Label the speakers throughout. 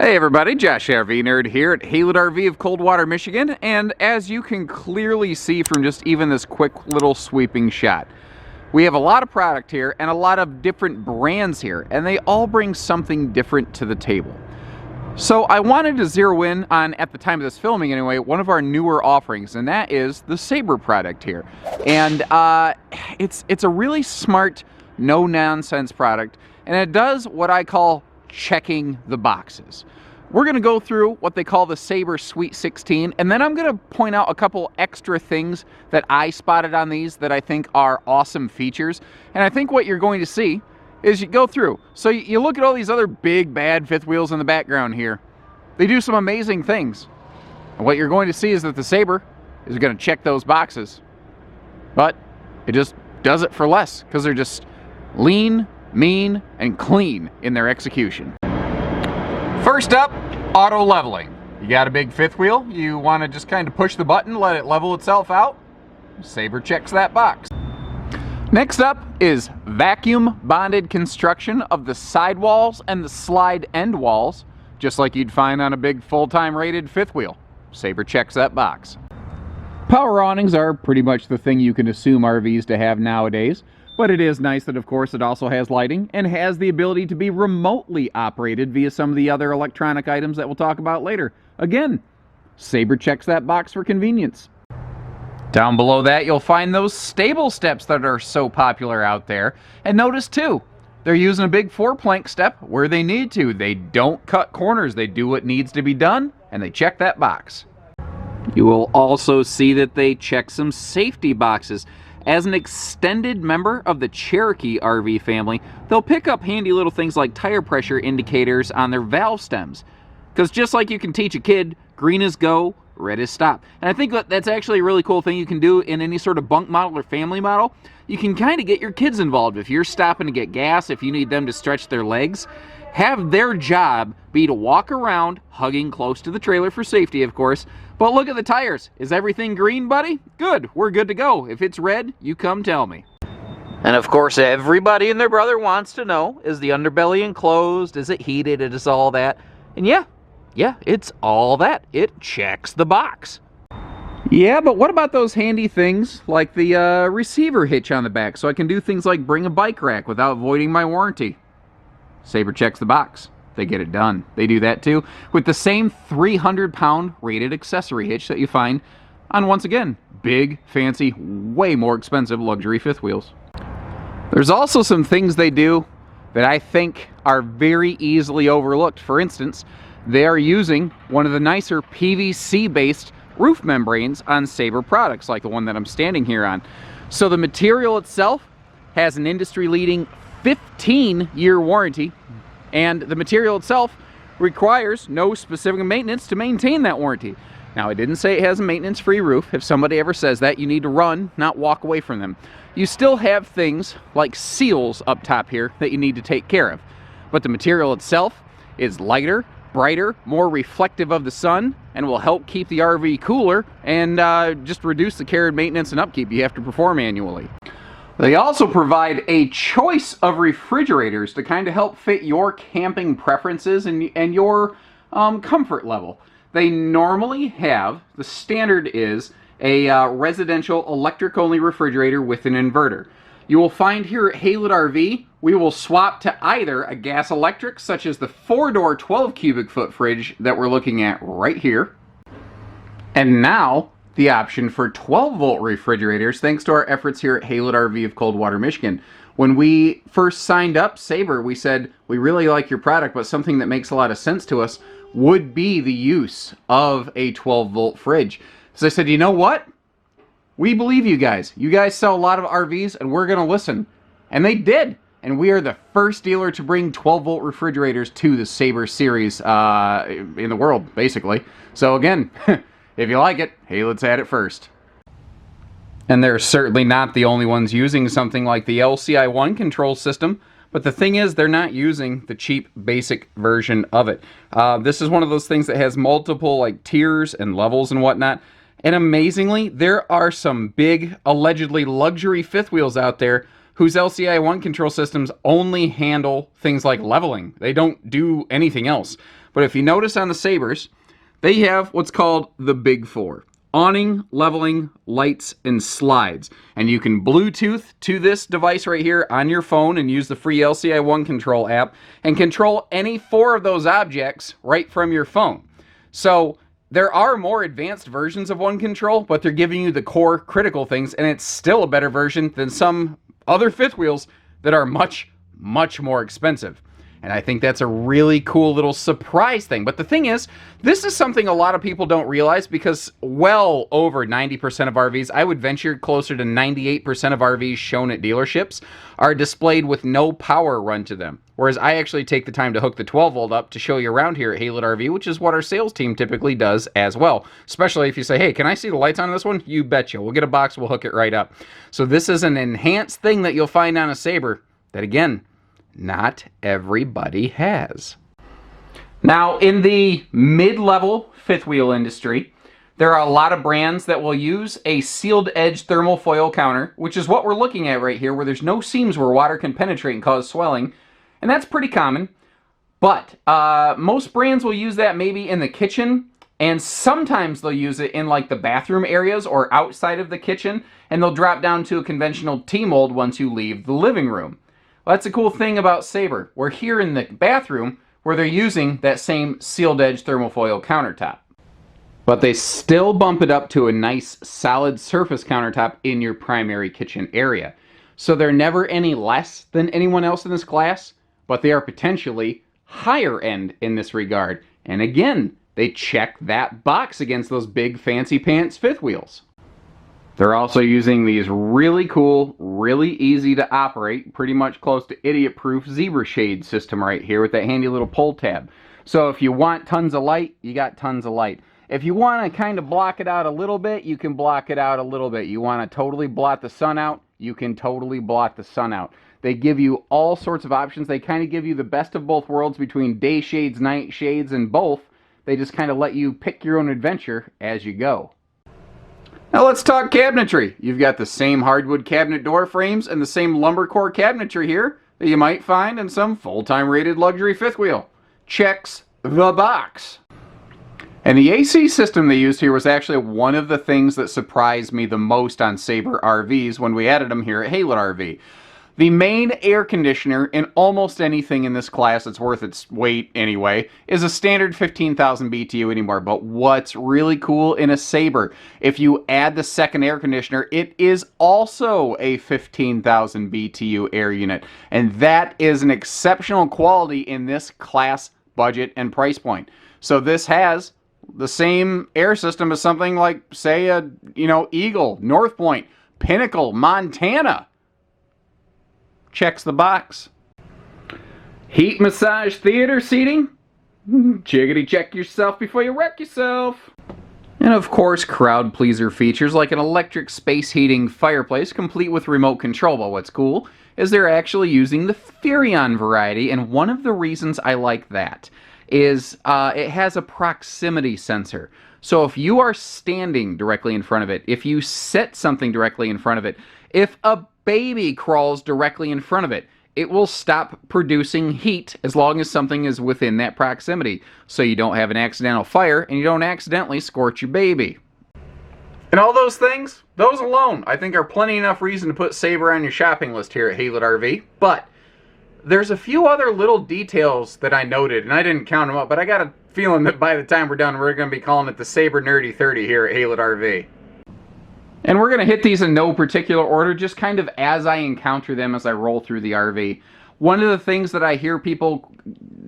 Speaker 1: Hey everybody, Josh RV Nerd here at Haylett RV of Coldwater, Michigan, and as you can clearly see from just even this quick little sweeping shot, we have a lot of product here and a lot of different brands here, and they all bring something different to the table. So I wanted to zero in on, at the time of this filming anyway, one of our newer offerings, and that is the Sabre product here. And it's a really smart, no-nonsense product, and it does what I call checking the boxes. We're going to go through what they call the Sabre Sweet 16, and then I'm going to point out a couple extra things that I spotted on these that I think are awesome features. And I think what you're going to see is you go through. So you look at all these other big, bad fifth wheels in the background here. They do some amazing things. And what you're going to see is that the Sabre is going to check those boxes. But it just does it for less, because they're just lean, mean, and clean in their execution. First up, auto leveling. You got a big fifth wheel, you want to just kind of push the button, let it level itself out. Sabre checks that box. Next up is vacuum bonded construction of the sidewalls and the slide end walls, just like you'd find on a big full-time rated fifth wheel. Sabre checks that box. Power awnings are pretty much the thing you can assume RVs to have nowadays. But it is nice that, of course, it also has lighting and has the ability to be remotely operated via some of the other electronic items that we'll talk about later. Again, Sabre checks that box for convenience. Down below that, you'll find those stable steps that are so popular out there. And notice, too, they're using a big 4-plank step where they need to. They don't cut corners. They do what needs to be done, and they check that box. You will also see that they check some safety boxes. As an extended member of the Cherokee RV family, they'll pick up handy little things like tire pressure indicators on their valve stems. Because just like you can teach a kid, green is go, red is stop. And I think that's actually a really cool thing you can do in any sort of bunk model or family model. You can kind of get your kids involved. If you're stopping to get gas, if you need them to stretch their legs, have their job be to walk around, hugging close to the trailer for safety, of course. But look at the tires. Is everything green, buddy? Good. We're good to go. If it's red, you come tell me. And of course, everybody and their brother wants to know, is the underbelly enclosed? Is it heated? Is all that? And yeah, it's all that. It checks the box. Yeah, but what about those handy things like the receiver hitch on the back, so I can do things like bring a bike rack without voiding my warranty? Sabre checks the box. They get it done. They do that too with the same 300-pound rated accessory hitch that you find on, once again, big, fancy, way more expensive luxury fifth wheels. There's also some things they do that I think are very easily overlooked. For instance, they are using one of the nicer PVC-based roof membranes on Sabre products, like the one that I'm standing here on. So the material itself has an industry-leading 15-year warranty, and the material itself requires no specific maintenance to maintain that warranty. Now, I didn't say it has a maintenance-free roof. If somebody ever says that, you need to run, not walk away from them. You still have things like seals up top here that you need to take care of. But the material itself is lighter, brighter, more reflective of the sun, and will help keep the RV cooler and just reduce the care and maintenance and upkeep you have to perform annually. They also provide a choice of refrigerators to kind of help fit your camping preferences and your comfort level. They normally have, the standard is, a residential electric-only refrigerator with an inverter. You will find here at Haylett RV, we will swap to either a gas electric, such as the 4-door 12 cubic foot fridge that we're looking at right here, and now the option for 12-volt refrigerators, thanks to our efforts here at Haylett RV of Coldwater, Michigan. When we first signed up Sabre, we said, we really like your product, but something that makes a lot of sense to us would be the use of a 12-volt fridge. So I said, you know what? We believe you guys. You guys sell a lot of RVs, and we're going to listen. And they did. And we are the first dealer to bring 12-volt refrigerators to the Sabre series in the world, basically. So again, if you like it, Haylett's had it first. And they're certainly not the only ones using something like the LCI1 control system, but the thing is, they're not using the cheap basic version of it. This is one of those things that has multiple like tiers and levels and whatnot. And amazingly, there are some big, allegedly luxury fifth wheels out there whose LCI1 control systems only handle things like leveling. They don't do anything else. But if you notice on the Sabres, they have what's called the Big Four: awning, leveling, lights, and slides. And you can Bluetooth to this device right here on your phone and use the free LCI One Control app and control any 4 of those objects right from your phone. So there are more advanced versions of One Control, but they're giving you the core critical things, and it's still a better version than some other fifth wheels that are much, much more expensive. And I think that's a really cool little surprise thing. But the thing is, this is something a lot of people don't realize, because well over 90% of RVs, I would venture closer to 98% of RVs shown at dealerships, are displayed with no power run to them. Whereas I actually take the time to hook the 12 volt up to show you around here at Haylett RV, which is what our sales team typically does as well. Especially if you say, hey, can I see the lights on this one? You betcha. We'll get a box, we'll hook it right up. So this is an enhanced thing that you'll find on a Sabre that, again, not everybody has. Now, in the mid-level fifth wheel industry, there are a lot of brands that will use a sealed edge thermal foil counter, which is what we're looking at right here, where there's no seams where water can penetrate and cause swelling. And that's pretty common. But most brands will use that maybe in the kitchen, and sometimes they'll use it in like the bathroom areas or outside of the kitchen, and they'll drop down to a conventional T-mold once you leave the living room. Well, that's a cool thing about Sabre. We're here in the bathroom where they're using that same sealed edge thermofoil countertop. But they still bump it up to a nice solid surface countertop in your primary kitchen area. So they're never any less than anyone else in this class, but they are potentially higher end in this regard. And again, they check that box against those big fancy pants fifth wheels. They're also using these really cool, really easy to operate, pretty much close to idiot-proof zebra shade system right here with that handy little pull tab. So if you want tons of light, you got tons of light. If you want to kind of block it out a little bit, you can block it out a little bit. You want to totally blot the sun out, you can totally blot the sun out. They give you all sorts of options. They kind of give you the best of both worlds between day shades, night shades, and both. They just kind of let you pick your own adventure as you go. Now let's talk cabinetry. You've got the same hardwood cabinet door frames and the same lumber core cabinetry here that you might find in some full-time rated luxury fifth wheel. Checks the box. And the AC system they used here was actually one of the things that surprised me the most on Sabre RVs when we added them here at Haylett RV. The main air conditioner in almost anything in this class that's worth its weight anyway is a standard 15,000 BTU anymore. But what's really cool in a Sabre, if you add the second air conditioner, it is also a 15,000 BTU air unit. And that is an exceptional quality in this class, budget, and price point. So this has the same air system as something like, say, a Eagle, North Point, Pinnacle, Montana. Checks the box. Heat massage theater seating? Jiggity check yourself before you wreck yourself. And of course, crowd pleaser features like an electric space heating fireplace complete with remote control. But what's cool is they're actually using the Furrion variety, and one of the reasons I like that is it has a proximity sensor. So if you are standing directly in front of it, if you set something directly in front of it, if a baby crawls directly in front of it, it will stop producing heat as long as something is within that proximity. So you don't have an accidental fire and you don't accidentally scorch your baby. And all those things, those alone, I think are plenty enough reason to put Sabre on your shopping list here at Haylett RV. But there's a few other little details that I noted, and I didn't count them up, but I got a feeling that by the time we're done, we're going to be calling it the Sabre Nerdy 30 here at Haylett RV. And we're going to hit these in no particular order, just kind of as I encounter them as I roll through the RV. One of the things that I hear people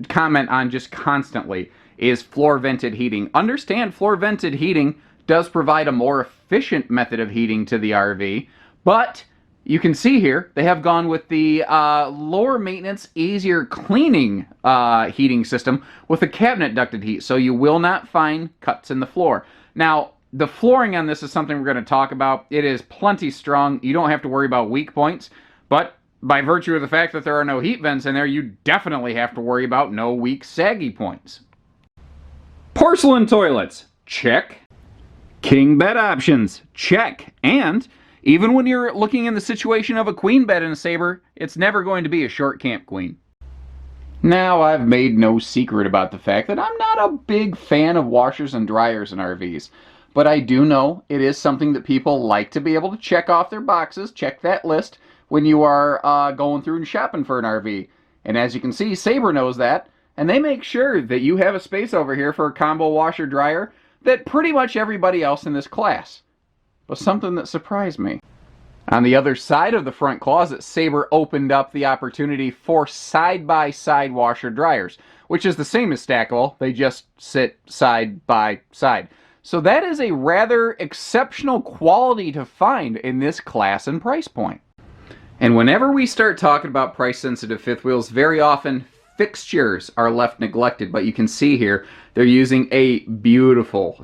Speaker 1: comment on just constantly is floor vented heating. Understand, floor vented heating does provide a more efficient method of heating to the RV, but you can see here they have gone with the lower maintenance, easier cleaning heating system with a cabinet ducted heat, so you will not find cuts in the floor. Now, the flooring on this is something we're going to talk about. It is plenty strong. You don't have to worry about weak points, but by virtue of the fact that there are no heat vents in there, you definitely have to worry about no weak, saggy points. Porcelain toilets, check. King bed options, check. And even when you're looking in the situation of a queen bed in a Sabre, it's never going to be a short camp queen. Now, I've made no secret about the fact that I'm not a big fan of washers and dryers in RVs, but I do know it is something that people like to be able to check off their boxes, check that list when you are going through and shopping for an RV. And as you can see, Sabre knows that, and they make sure that you have a space over here for a combo washer dryer that pretty much everybody else in this class. But something that surprised me. On the other side of the front closet, Sabre opened up the opportunity for side-by-side washer dryers, which is the same as stackable. They just sit side by side. So that is a rather exceptional quality to find in this class and price point. And whenever we start talking about price-sensitive fifth wheels, very often fixtures are left neglected, but you can see here they're using a beautiful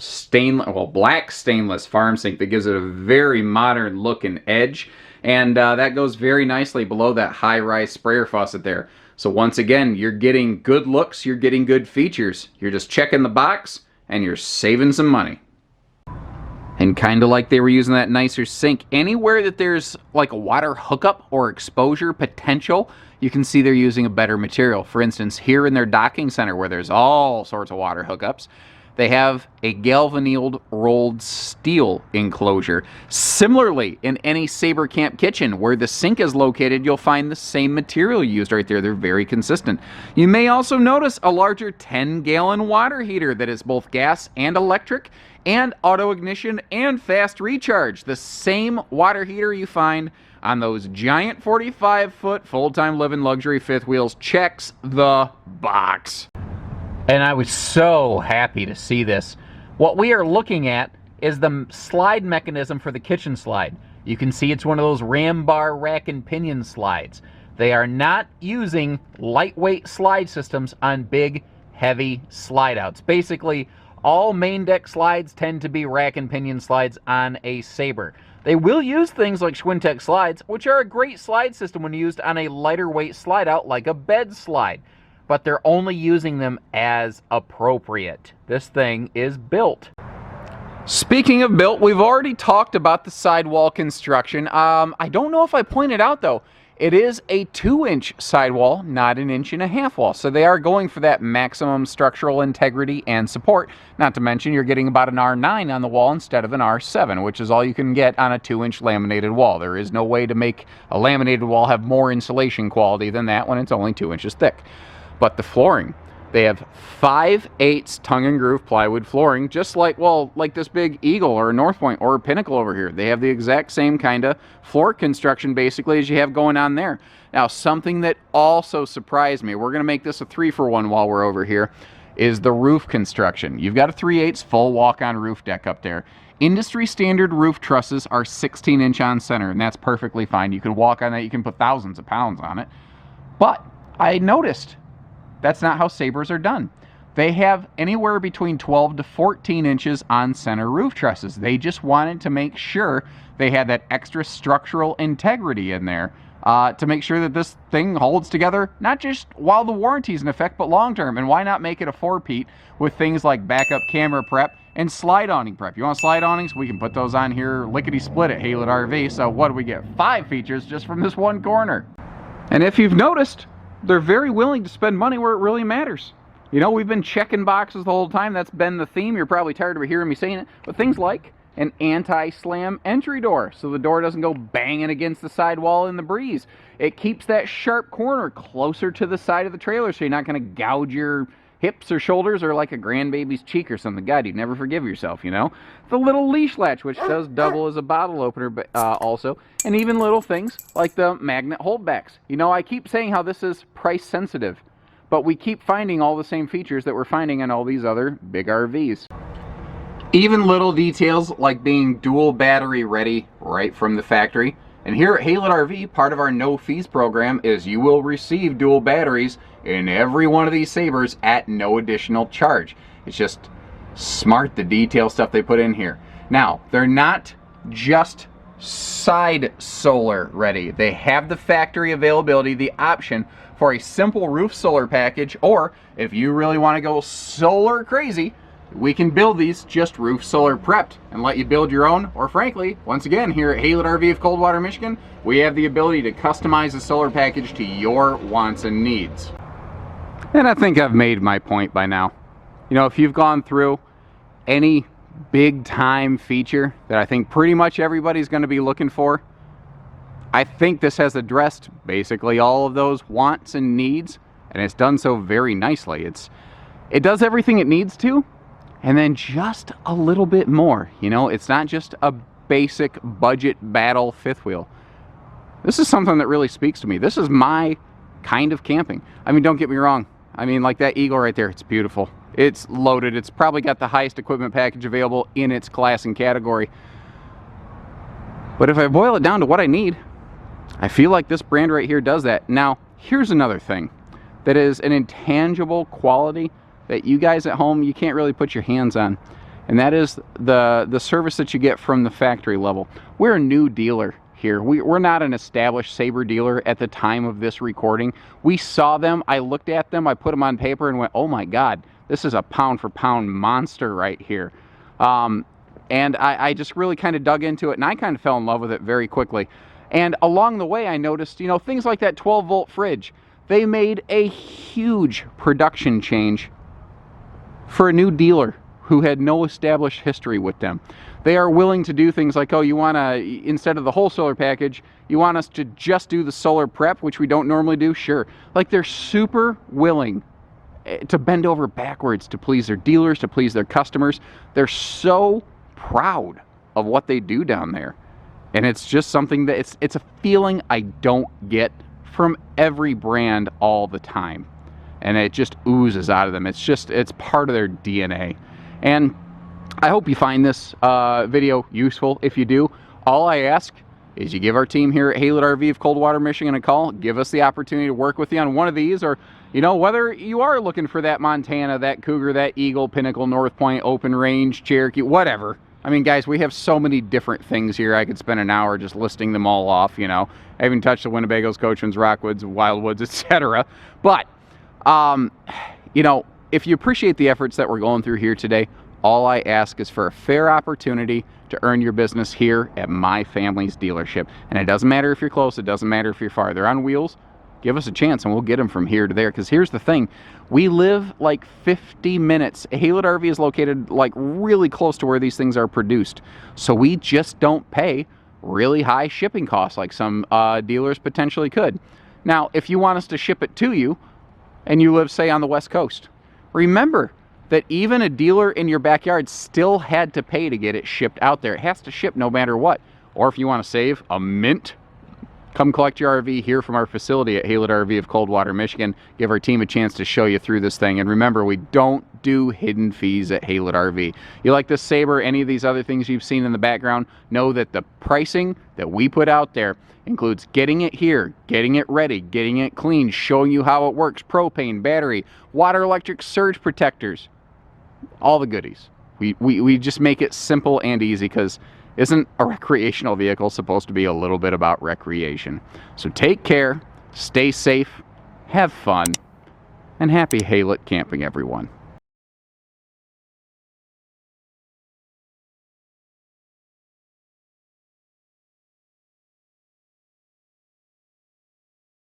Speaker 1: black stainless farm sink that gives it a very modern look and edge, and that goes very nicely below that high-rise sprayer faucet there. So once again, you're getting good looks, you're getting good features, you're just checking the box and you're saving some money. And kind of like they were using that nicer sink, anywhere that there's like a water hookup or exposure potential, you can see they're using a better material. For instance, here in their docking center where there's all sorts of water hookups, they have a galvanized rolled steel enclosure. Similarly, in any Sabre Camp kitchen where the sink is located, you'll find the same material used right there. They're very consistent. You may also notice a larger 10-gallon water heater that is both gas and electric, and auto ignition and fast recharge. The same water heater you find on those giant 45-foot full-time living luxury fifth wheels checks the box. And I was so happy to see this. What we are looking at is the slide mechanism for the kitchen slide. You can see it's one of those ram bar rack and pinion slides. They are not using lightweight slide systems on big, heavy slide outs. Basically, all main deck slides tend to be rack and pinion slides on a Sabre. They will use things like Schwintek slides, which are a great slide system when used on a lighter weight slide out like a bed slide, but they're only using them as appropriate. This thing is built. Speaking of built, we've already talked about the sidewall construction. I don't know if I pointed out though, it is a 2-inch sidewall, not an 1.5 inch wall. So they are going for that maximum structural integrity and support. Not to mention you're getting about an R9 on the wall instead of an R7, which is all you can get on a 2-inch laminated wall. There is no way to make a laminated wall have more insulation quality than that when it's only 2 inches thick. But the flooring, they have 5/8 tongue and groove plywood flooring, just like, well, like this big Eagle or a North Point or a Pinnacle over here. They have the exact same kind of floor construction basically as you have going on there. Now, something that also surprised me, we're going to make this a 3-for-1 while we're over here, is the roof construction. You've got a 3/8 full walk-on roof deck up there. Industry standard roof trusses are 16-inch on center, and that's perfectly fine. You can walk on that, you can put thousands of pounds on it. But I noticed that's not how Sabres are done. They have anywhere between 12 to 14 inches on center roof trusses. They just wanted to make sure they had that extra structural integrity in there to make sure that this thing holds together, not just while the warranty's in effect, but long term. And why not make it a 4-peat with things like backup camera prep and slide awning prep? You want slide awnings? We can put those on here lickety-split at Haylett RV. So what do we get? 5 features just from this one corner. And if you've noticed, they're very willing to spend money where it really matters. You know, we've been checking boxes the whole time. That's been the theme. You're probably tired of hearing me saying it. But things like an anti-slam entry door, so the door doesn't go banging against the sidewall in the breeze. It keeps that sharp corner closer to the side of the trailer, so you're not going to gouge your hips or shoulders or like a grandbaby's cheek or something. God, you'd never forgive yourself, you know? The little leash latch, which does double as a bottle opener, but also. And even little things like the magnet holdbacks. You know, I keep saying how this is price sensitive, but we keep finding all the same features that we're finding in all these other big RVs. Even little details like being dual battery ready right from the factory. And here at Haylett RV, part of our no fees program is you will receive dual batteries in every one of these Sabres at no additional charge. It's just smart, the detail stuff they put in here. Now, they're not just side solar ready. They have the factory availability, the option for a simple roof solar package, or if you really want to go solar crazy, we can build these just roof solar prepped and let you build your own. Or frankly, once again, here at Haylett RV of Coldwater, Michigan, we have the ability to customize the solar package to your wants and needs. And I think I've made my point by now. You know, if you've gone through any big time feature that I think pretty much everybody's going to be looking for, I think this has addressed basically all of those wants and needs, and it's done so very nicely. It does everything it needs to, and then just a little bit more. You know, it's not just a basic budget battle fifth wheel. This is something that really speaks to me. This is my kind of camping. I mean, don't get me wrong. I mean, like that Eagle right there, it's beautiful. It's loaded. It's probably got the highest equipment package available in its class and category. But if I boil it down to what I need, I feel like this brand right here does that. Now, here's another thing that is an intangible quality that you guys at home, you can't really put your hands on. And that is the service that you get from the factory level. We're a new dealer here. We're not an established Sabre dealer at the time of this recording. We saw them, I looked at them, I put them on paper and went, oh my God, this is a pound for pound monster right here. And I just really kind of dug into it, and I kind of fell in love with it very quickly. And along the way, I noticed, you know, things like that 12-volt fridge. They made a huge production change for a new dealer who had no established history with them. They are willing to do things like, oh, you want to, instead of the whole solar package, you want us to just do the solar prep, which we don't normally do? Sure. Like, they're super willing to bend over backwards to please their dealers, to please their customers. They're so proud of what they do down there. And it's just something that it's a feeling I don't get from every brand all the time. And it just oozes out of them. It's part of their DNA. And I hope you find this video useful. If you do, all I ask is you give our team here at Haylett RV of Coldwater, Michigan a call. Give us the opportunity to work with you on one of these, or, you know, whether you are looking for that Montana, that Cougar, that Eagle, Pinnacle, North Point, Open Range, Cherokee, whatever. I mean, guys, we have so many different things here. I could spend an hour just listing them all off, you know. I haven't touched the Winnebagos, Coachmans, Rockwoods, Wildwoods, etc. But, you know, if you appreciate the efforts that we're going through here today, all I ask is for a fair opportunity to earn your business here at my family's dealership. And it doesn't matter if you're close, it doesn't matter if you're far. They're on wheels. Give us a chance and we'll get them from here to there. Because here's the thing, we live like 50 minutes. Haylett RV is located like really close to where these things are produced. So we just don't pay really high shipping costs like some dealers potentially could. Now, if you want us to ship it to you and you live, say, on the West Coast, remember that even a dealer in your backyard still had to pay to get it shipped out there. It has to ship no matter what. Or if you want to save a mint, come collect your RV here from our facility at Haylett RV of Coldwater, Michigan. Give our team a chance to show you through this thing. And remember, we don't do hidden fees at Haylett RV. You like this Sabre, any of these other things you've seen in the background, know that the pricing that we put out there includes getting it here, getting it ready, getting it clean, showing you how it works, propane, battery, water electric surge protectors, all the goodies. We just make it simple and easy, because isn't a recreational vehicle supposed to be a little bit about recreation? So take care, stay safe, have fun, and happy Haylett camping, everyone.